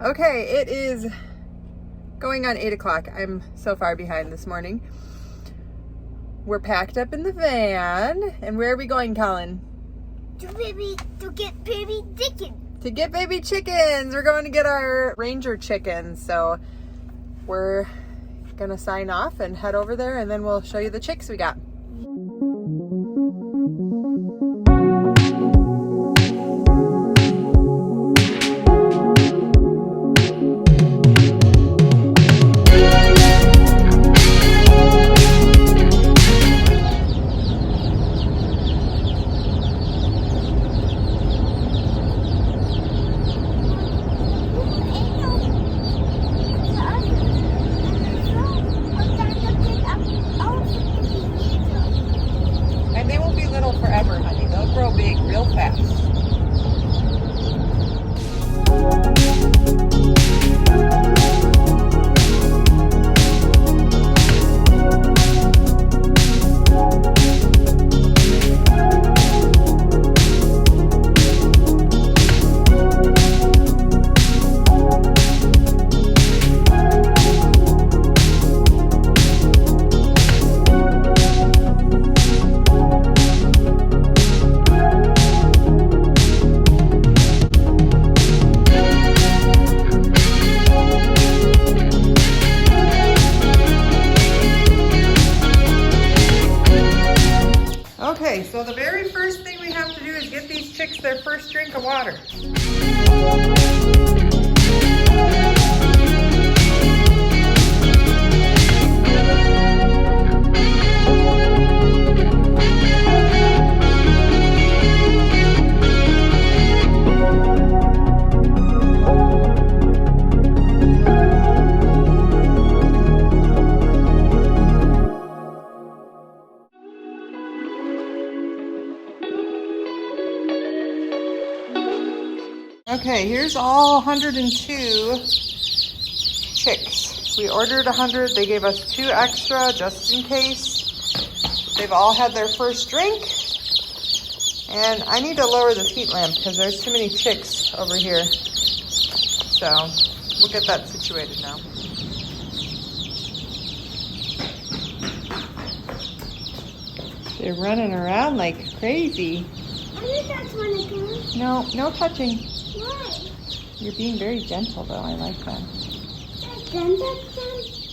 Okay, it is going on 8 o'clock. I'm so far behind this morning. We're packed up in the van. And where are we going, Colin? To get baby chickens. To get baby chickens. We're going to get our Ranger chickens. So we're going to sign off and head over there, and then we'll show you the chicks we got. Forever, honey. They'll grow big real fast. Okay, so the very first thing we have to do is get these chicks their first drink of water. Okay, here's all 102 chicks. We ordered 100. They gave us 2 extra just in case. They've all had their first drink. And I need to lower the heat lamp because there's too many chicks over here. So we'll get that situated now. They're running around like crazy. I think that's one of them. No, no touching. Why? You're being very gentle, though. I like that. Then that's them.